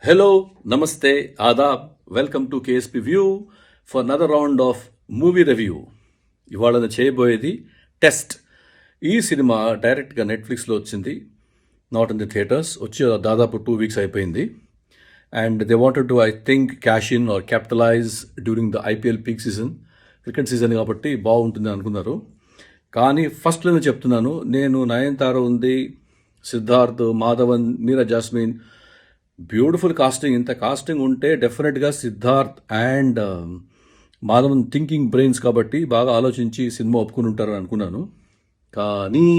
Hello, Namaste, Adab. Welcome to KSP View for another round of movie review. ఇవాళ నేను చేయబోయేది test. ఈ cinema డైరెక్ట్గా నెట్ఫ్లిక్స్లో వచ్చింది, నాట్ ఇన్ ది థియేటర్స్. వచ్చి దాదాపు 2 weeks అయిపోయింది. And they wanted to I think cash in or capitalize during the IPL peak season, cricket season కాబట్టి బాగుంటుంది అనుకున్నారు. కానీ ఫస్ట్లోనే చెప్తున్నాను, నేను నయనతార ఉంది, సిద్ధార్థ్, మాధవన్, మీరా జాస్మిన్, బ్యూటిఫుల్ కాస్టింగ్. ఇంత కాస్టింగ్ ఉంటే డెఫినెట్గా Siddharth and Madhavan thinking brains కాబట్టి బాగా ఆలోచించి సినిమా ఒప్పుకుని ఉంటారని అనుకున్నాను. కానీ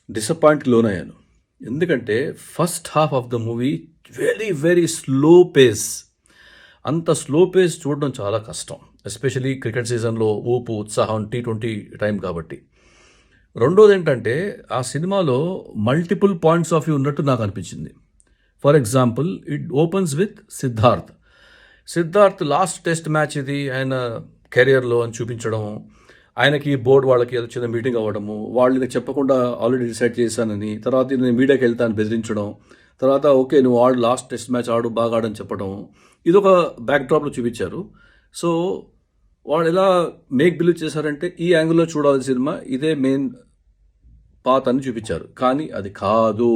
డిసప్పాయింట్కి లోనయ్యాను. ఎందుకంటే first half of the movie very very slow pace. అంత స్లో పేస్ చూడడం చాలా కష్టం, ఎస్పెషలీ క్రికెట్ సీజన్లో ఊపు ఉత్సాహం T20 టైం కాబట్టి. రెండోది ఏంటంటే ఆ సినిమాలో మల్టిపుల్ పాయింట్స్ ఆఫ్ వ్యూ ఉన్నట్టు నాకు అనిపించింది. For example, it opens with Siddharth last test match ఇది ఆయన కెరియర్లో అని చూపించడం, ఆయనకి బోర్డు వాళ్ళకి ఏదో చిన్న మీటింగ్ అవ్వడము, వాళ్ళకి చెప్పకుండా ఆల్రెడీ డిసైడ్ చేశానని, తర్వాత నేను మీడియాకి వెళ్తాను బెదిరించడం, తర్వాత ఓకే నువ్వు ఆడు లాస్ట్ టెస్ట్ మ్యాచ్ ఆడు బాగా ఆడని చెప్పడం, ఇది ఒక బ్యాక్డ్రాప్లో చూపించారు. సో వాళ్ళు ఎలా మేక్ బిలీవ్ చేశారంటే ఈ యాంగిల్లో చూడాల్సిన సినిమా ఇదే మెయిన్ పాత్ అని చూపించారు, కానీ అది కాదు.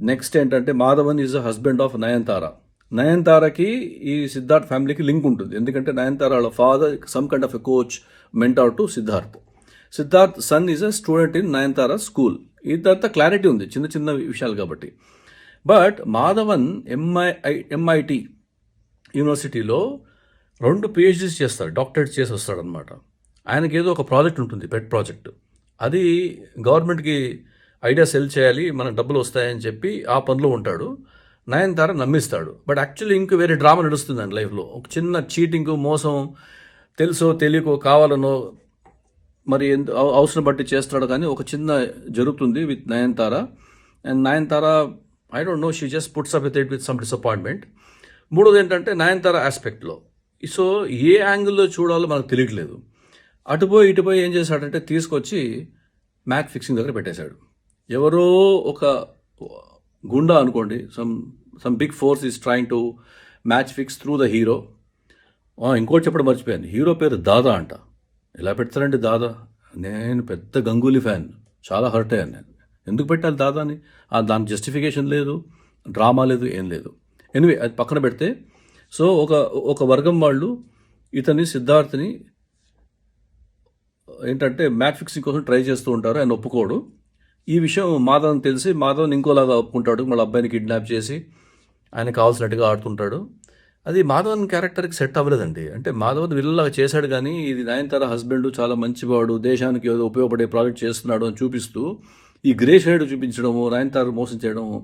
నెక్స్ట్ ఏంటంటే Madhavan is a husband of నయనతారకి ఈ సిద్ధార్థ్ ఫ్యామిలీకి లింక్ ఉంటుంది. ఎందుకంటే నయనతార వాళ్ళ father some kind of a coach, mentor to Siddharth son is a student in Nayanthara school. ఇదంతా క్లారిటీ ఉంది, చిన్న చిన్న విషయాలు కాబట్టి. బట్ మాధవన్ MIT యూనివర్సిటీలో 2 PhDs చేస్తాడు, డాక్టరేట్ చేసి వస్తాడనమాట. ఆయనకి ఏదో ఒక ప్రాజెక్ట్ ఉంటుంది, పెట్ ప్రాజెక్ట్. అది గవర్నమెంట్కి ఐడియా సెల్ చేయాలి, మనకు డబ్బులు వస్తాయని చెప్పి ఆ పనిలో ఉంటాడు. నయనతార నమ్మిస్తాడు. బట్ యాక్చువల్లీ ఇంకో వేరే డ్రామా నడుస్తుంది ఆయన లైఫ్లో. ఒక చిన్న చీటింగ్, మోసం, తెలుసో తెలియకో కావాలనో మరి అవసరం బట్టి చేస్తాడు, కానీ ఒక చిన్న జరుగుతుంది with Nayanthara. And Nayanthara I don't no, she just puts up with some disappointment. మూడోది ఏంటంటే నయనతార ఆస్పెక్ట్లో, సో ఏ యాంగిల్లో చూడాలో మనకు తెలియట్లేదు. అటుపోయి ఇటుపోయి ఏం చేశాడంటే తీసుకొచ్చి మ్యాచ్ ఫిక్సింగ్ దగ్గర పెట్టేశాడు. ఎవరో ఒక గుండా అనుకోండి, some big force is trying to match fix through the hero. ఇంకోటి చెప్పడం మర్చిపోయాను, హీరో పేరు దాదా అంట. ఎలా పెడతారండి దాదా? నేను పెద్ద గంగూలీ ఫ్యాన్, చాలా హర్ట్ అయ్యాను నేను. ఎందుకు పెట్టాలి దాదాని? దానికి జస్టిఫికేషన్ లేదు, డ్రామా లేదు, ఏం లేదు. ఎనివే అది పక్కన పెడితే, సో ఒక వర్గం వాళ్ళు ఇతని సిద్ధార్థ్ని ఏంటంటే మ్యాచ్ ఫిక్సింగ్ కోసం ట్రై చేస్తూ ఉంటారు, ఆయన ఒప్పుకోడు. ఈ విషయం మాధవన్ తెలిసి మాధవన్ ఇంకోలాగా ఒప్పుకుంటాడు, వాళ్ళ అబ్బాయిని కిడ్నాప్ చేసి ఆయన కావాల్సినట్టుగా ఆడుతుంటాడు. అది మాధవన్ క్యారెక్టర్కి సెట్ అవ్వలేదండి. అంటే మాధవన్ విల్లలాగా చేశాడు, కానీ ఇది నయనతార హస్బెండ్ చాలా మంచివాడు, దేశానికి ఏదో ఉపయోగపడే ప్రాజెక్ట్ చేస్తున్నాడు అని చూపిస్తూ ఈ గ్రే షేడ్ చూపించడము, నయనతార మోసం చేయడము,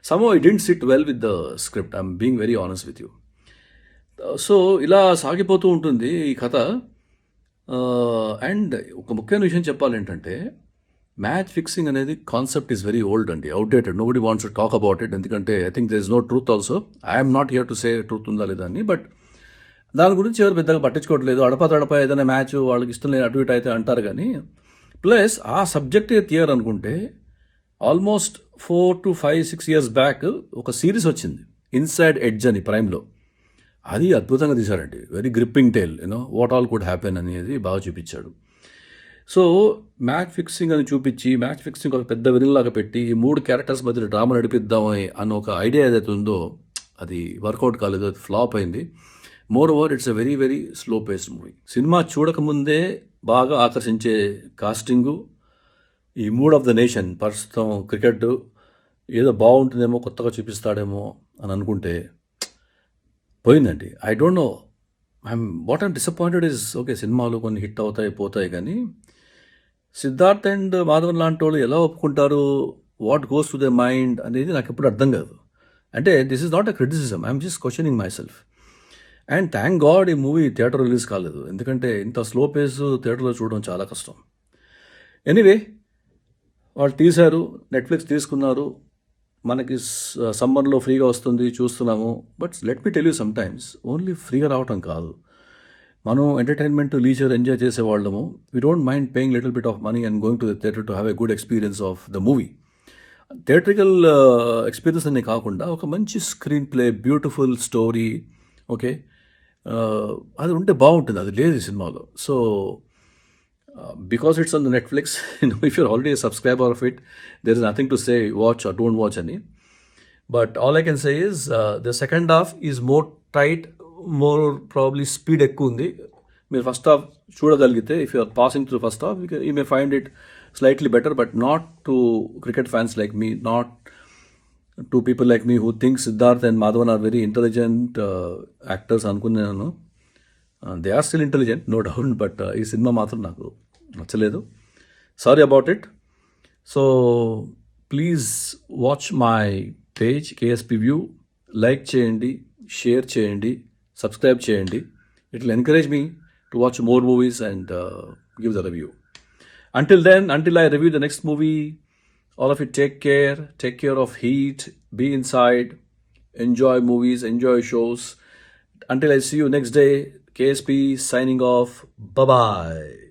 somehow it didn't SIT well with the script. I'm being very honest with you. So ఇలా సాగిపోతూ ఉంటుంది ఈ కథ. అండ్ ఒక ముఖ్యమైన విషయం చెప్పాలి ఏంటంటే, మ్యాచ్ ఫిక్సింగ్ అనేది కాన్సెప్ట్ ఈజ్ వెరీ ఓల్డ్ అండి, outdated. Nobody wants to talk about it. ఎందుకంటే I think there is no truth also. I'm not here to say truth ఉందా లేదా అని. బట్ దాని గురించి ఎవరు పెద్దగా పట్టించుకోవట్లేదు. అడపా ఏదైనా మ్యాచ్ వాళ్ళకి ఇష్టం లేని అటు ఇటు అయితే అంటారు, కానీ ప్లస్ ఆ సబ్జెక్ట్ తీయర్ అనుకుంటే ఆల్మోస్ట్ 4 to 5, 6 years బ్యాక్ ఒక సిరీస్ వచ్చింది, ఇన్సైడ్ ఎడ్జ్ అని, ప్రైమ్లో. అది అద్భుతంగా తీశారండి, very gripping tale, what all could happen అనేది బాగా చూపించాడు. సో మ్యాచ్ ఫిక్సింగ్ అని చూపించి, మ్యాచ్ ఫిక్సింగ్ ఒక పెద్ద విలన్లాగా పెట్టి ఈ 3 క్యారెక్టర్స్ మధ్య డ్రామా నడిపిద్దామని అన్న ఒక ఐడియా ఏదైతే ఉందో అది వర్కౌట్ కాలేదు, అది ఫ్లాప్ అయింది. Moreover it's a very very slow paced movie. సినిమా చూడకముందే బాగా ఆకర్షించే కాస్టింగు, ఈ మూడ్ ఆఫ్ ద నేషన్, ప్రస్తుతం క్రికెట్ ఏదో బాగుంటుందేమో, కొత్తగా చూపిస్తాడేమో అని అనుకుంటే పోయిందండి. I don't know, what I'm disappointed is, okay సినిమాలు కొన్ని హిట్ అవుతాయి పోతాయి, కానీ సిద్ధార్థ్ అండ్ మాధవన్ లాంటి వాళ్ళు ఎలా ఒప్పుకుంటారు, what goes to the mind అనేది నాకు ఎప్పుడు అర్థం కాదు. అంటే this is not a criticism, I'm just questioning my self. And thank God ఈ మూవీ థియేటర్ రిలీజ్ కాలేదు, ఎందుకంటే ఇంత స్లో పేస్ థియేటర్లో చూడడం చాలా కష్టం. ఎనీవే వాళ్ళు తీశారు, నెట్ఫ్లిక్స్ తీసుకున్నారు, మనకి సమ్మర్లో ఫ్రీగా వస్తుంది, చూస్తున్నాము. But let me tell you, some times only ఫ్రీగా రావటం కాదు, మనం ఎంటర్టైన్మెంట్, లీజర్ ఎంజాయ్ చేసేవాళ్ళము. We don't mind paying little bit of money and going to the theatre to have a good experience of the movie. Theatrical experience అనే కాకుండా ఒక మంచి screen play, beautiful story, okay. అది ఉంటే బాగుంటుంది. అది లేదు ఈ సినిమాలో. So because it's on the Netflix, if you're already subscriber of it, there is nothing to say watch or don't watch అని. But all I can say is the second half is more tight, more probably speed ఎక్కువ ఉంది. మీరు first half చూడగలిగితే, if you are passing through first half, you may find it slightly better, but not to cricket fans like me, not to people like me who think Siddharth and Madhavan are very intelligent actors అనుకున్నాను. They are still intelligent, no doubt, but ఈ cinema మాత్రం నాకు నచ్చలేదు. Sorry about it. So please watch my page KSP view. Like చేయండి, share చేయండి, subscribe చేయండి. It will encourage me to watch more movies and give the review. Until then, until I review the next movie, all of you take care of heat, be inside, enjoy movies, enjoy shows. Until I see you next day, KSP signing off. Bye bye.